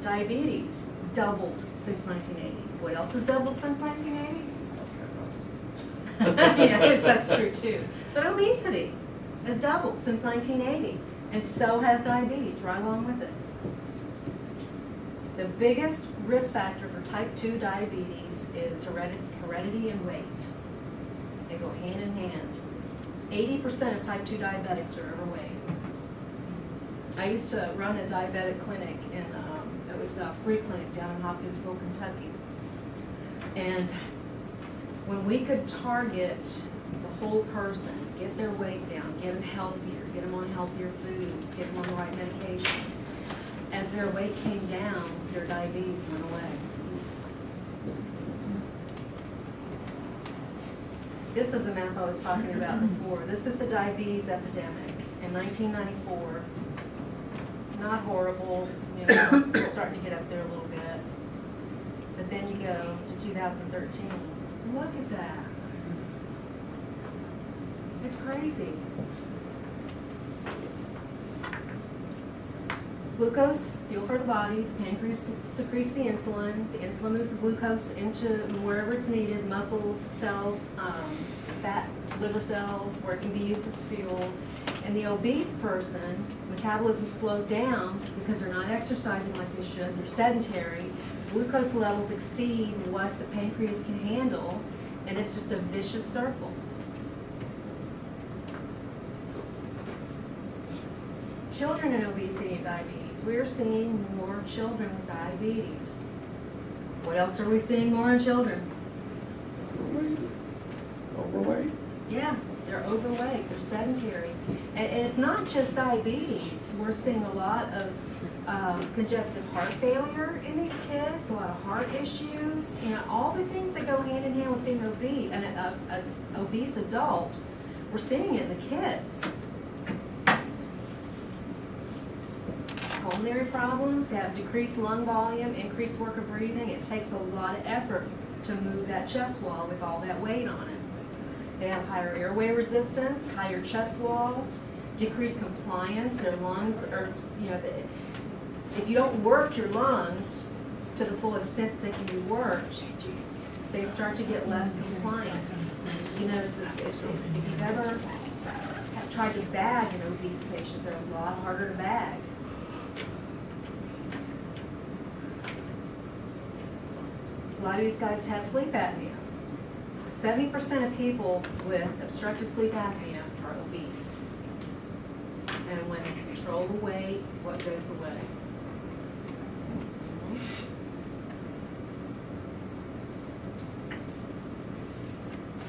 Diabetes doubled since 1980. What else has doubled since 1980? Yes, that's true too. But obesity has doubled since 1980, and so has diabetes right along with it. The biggest risk factor for type 2 diabetes is heredity and weight. They go hand in hand. 80% of type 2 diabetics are overweight. I used to run a diabetic clinic, and it was a free clinic down in Hopkinsville, Kentucky. And when we could target the whole person, get their weight down, get them healthier, get them on healthier foods, get them on the right medications, as their weight came down, their diabetes went away. This is the map I was talking about before. This is the diabetes epidemic in 1994. Not horrible, you know, it's starting to get up there a little bit. But then you go to 2013. Look at that. It's crazy. Glucose, fuel for the body, the pancreas secretes the insulin moves the glucose into wherever it's needed, muscles, cells, fat, liver cells, where it can be used as fuel. And the obese person, metabolism slowed down because they're not exercising like they should, they're sedentary, glucose levels exceed what the pancreas can handle, and it's just a vicious circle. Children in obesity and diabetes. We are seeing more children with diabetes. What else are we seeing more in children? Overweight. Yeah, they're overweight, they're sedentary. And it's not just diabetes. We're seeing a lot of congestive heart failure in these kids, a lot of heart issues, you know, all the things that go hand in hand with being obese, an obese adult. We're seeing it in the kids. Pulmonary problems, they have decreased lung volume, increased work of breathing. It takes a lot of effort to move that chest wall with all that weight on it. They have higher airway resistance, higher chest walls, decreased compliance. Their lungs are, you know, if you don't work your lungs to the full extent that they can be worked, they start to get less compliant. You know, if you've ever tried to bag an obese patient, they're a lot harder to bag. A lot of these guys have sleep apnea. 70% of people with obstructive sleep apnea are obese. And when you control the weight, what goes away?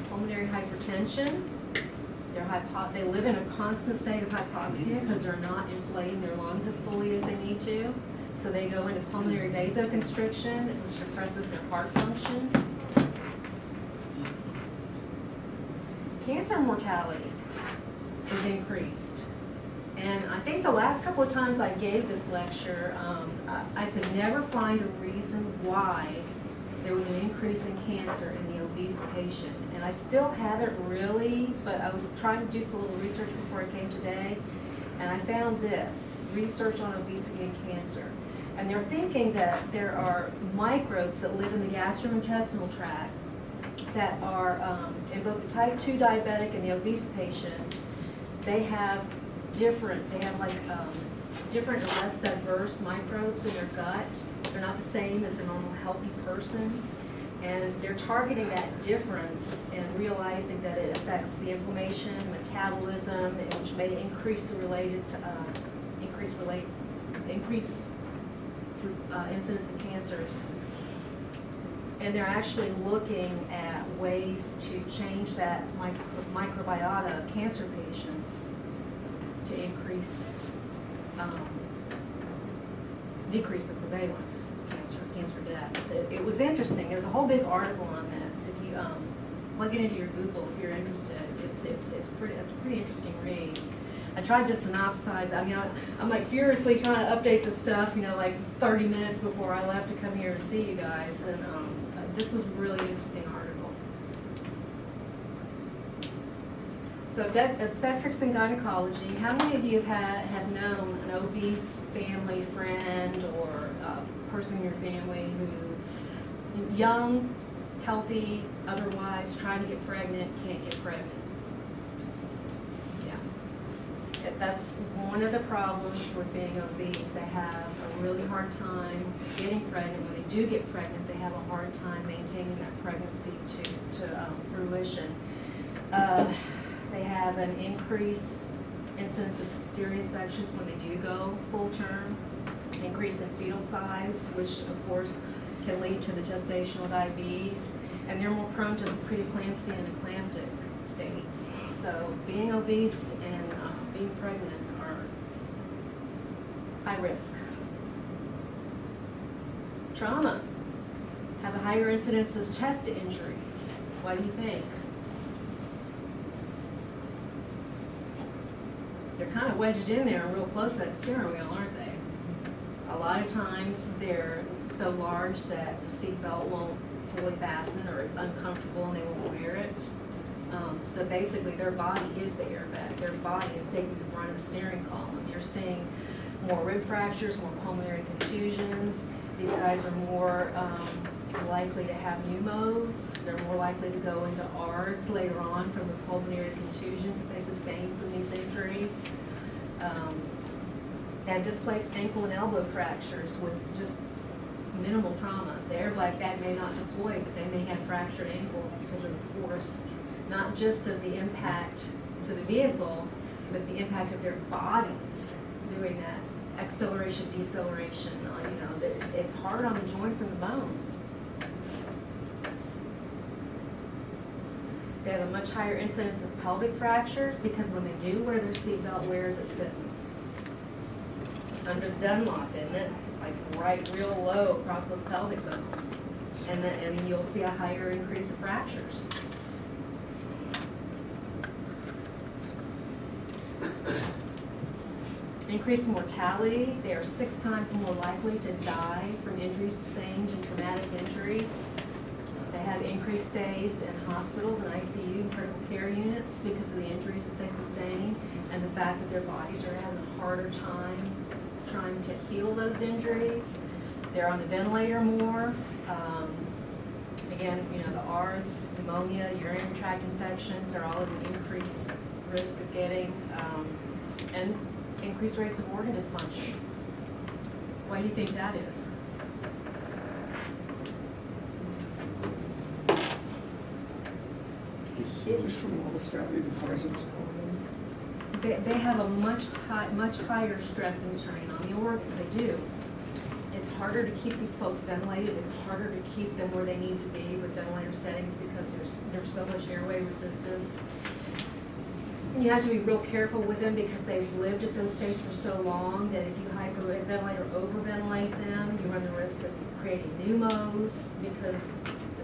Pulmonary hypertension. They live in a constant state of hypoxia because they're not inflating their lungs as fully as they need to. So they go into pulmonary vasoconstriction, which suppresses their heart function. Cancer mortality is increased. And I think the last couple of times I gave this lecture, I could never find a reason why there was an increase in cancer in the obese patient. And I still haven't really, but I was trying to do some little research before I came today, and I found this, research on obesity and cancer. And they're thinking that there are microbes that live in the gastrointestinal tract that are, in both the type 2 diabetic and the obese patient, they have different and less diverse microbes in their gut. They're not the same as a normal healthy person. And they're targeting that difference and realizing that it affects the inflammation, metabolism, which may increase incidence of cancers. And they're actually looking at ways to change that microbiota of cancer patients to decrease the prevalence of cancer deaths. It was interesting. There's a whole big article on this. If you plug it into your Google if you're interested, it's a pretty interesting read. I tried to synopsize. I mean, I'm like furiously trying to update the stuff, you know, like 30 minutes before I left to come here and see you guys. And this was a really interesting article. So obstetrics and gynecology, how many of you have known an obese family friend or a person in your family who, young, healthy, otherwise, trying to get pregnant, can't get pregnant? Yeah. That's one of the problems with being obese. They have a really hard time getting pregnant. When they do get pregnant, they have a hard time maintaining that pregnancy to fruition. They have an increased incidence of cesarean sections when they do go full term, increase in fetal size, which of course can lead to the gestational diabetes, and they're more prone to the preeclampsia and eclamptic states. So being obese and being pregnant are high risk. Trauma, have a higher incidence of chest injuries. Why do you think? They're kind of wedged in there and real close to that steering wheel, aren't they? A lot of times they're so large that the seatbelt won't fully fasten, or it's uncomfortable and they won't wear it. So basically their body is the airbag. Their body is taking the brunt of the steering column. You're seeing more rib fractures, more pulmonary contusions. These guys are more likely to have pneumos. They're more likely to go into ARDS later on from the pulmonary contusions that they sustain from these injuries. And displaced ankle and elbow fractures with just minimal trauma. The airbag bag may not deploy, but they may have fractured ankles because of the force, not just of the impact to the vehicle, but the impact of their bodies doing that acceleration, deceleration. It's hard on the joints and the bones. They have a much higher incidence of pelvic fractures because when they do wear their seatbelt, where is it sitting? Under the Dunlop, isn't it? Like right real low across those pelvic bones. And you'll see a higher increase of fractures. Increased mortality, they are 6 times more likely to die from injuries sustained in traumatic injuries. They have increased stays in hospitals and ICU and critical care units because of the injuries that they sustain and the fact that their bodies are having a harder time trying to heal those injuries. They're on the ventilator more. Again, the ARDS, pneumonia, urinary tract infections, they're all at an increased risk of getting, and increased rates of organ dysfunction. Why do you think that is? They have a much higher stress and strain on the organs. They do. It's harder to keep these folks ventilated. It's harder to keep them where they need to be with ventilator settings because there's so much airway resistance. And you have to be real careful with them because they've lived at those states for so long that if you hyperventilate or overventilate them, you run the risk of creating pneumos because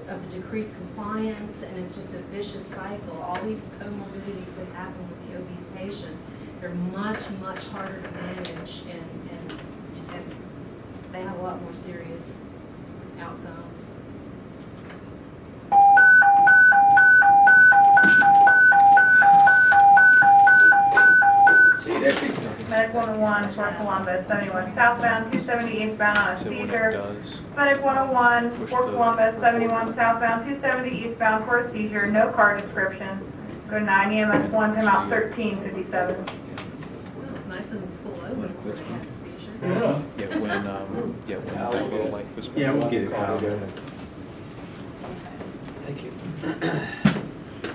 of the decreased compliance, and it's just a vicious cycle. All these comorbidities that happen with the obese patient, they're much harder to manage, and they have a lot more serious outcomes. Medic 101, Port Columbus, 71 southbound, 270 eastbound on a seizure. Medic 101, Port Columbus, 71 southbound, 270 eastbound for a seizure, no car description. Go 9 EMS 1, time out 1357. Well, it's nice and pull over before they have the seizure. Yeah, when that little like was. Yeah, we'll get it out. Thank you.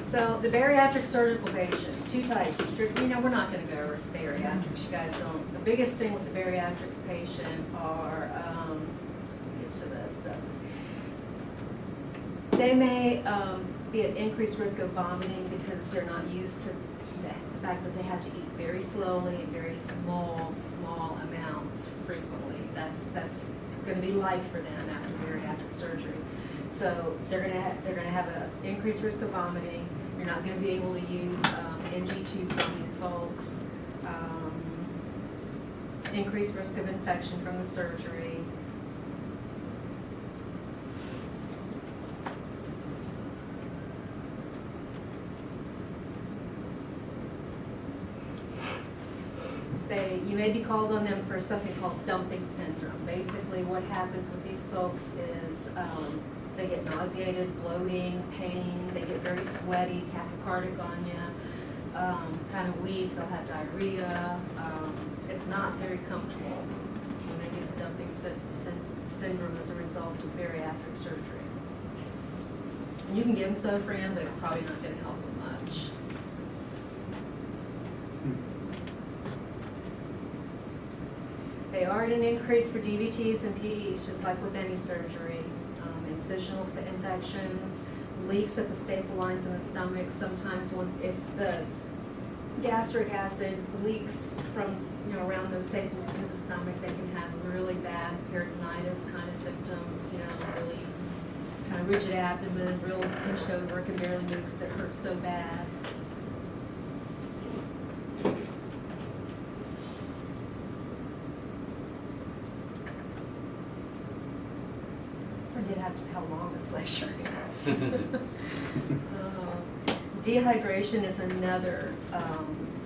So the bariatric surgical patient, 2 types. We're not going to go over bariatrics. You guys don't. The biggest thing with the bariatrics patient are, get to this stuff. They may be at increased risk of vomiting because they're not used to the fact that they have to eat very slowly and very small amounts frequently. That's going to be life for them after bariatric surgery. So they're going to have an increased risk of vomiting. You're not going to be able to use NG tubes on these folks. Increased risk of infection from the surgery. called on them for something called dumping syndrome. Basically, what happens with these folks is they get nauseated, bloating, pain, they get very sweaty, tachycardia, kind of weak, they'll have diarrhea. It's not very comfortable when they get the dumping syndrome as a result of bariatric surgery. And you can give them Sofran, but it's probably not going to help them much. They are at an increase for DVTs and PEs, just like with any surgery. Incisional infections, leaks at the staple lines in the stomach. Sometimes if the gastric acid leaks from around those staples into the stomach, they can have really bad peritonitis kind of symptoms. Really kind of rigid abdomen, real pinched over, can barely move because it hurts so bad. How long this lecture is. Dehydration is another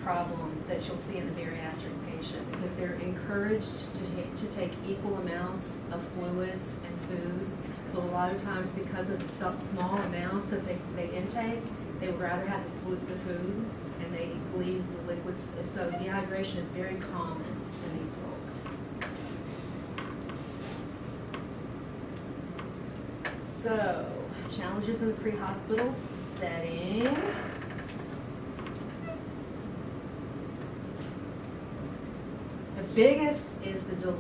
problem that you'll see in the bariatric patient because they're encouraged to take equal amounts of fluids and food, but a lot of times because of the small amounts that they intake, they would rather have the food and they leave the liquids. So dehydration is very common in these folks. So, challenges in the pre-hospital setting. The biggest is the delay.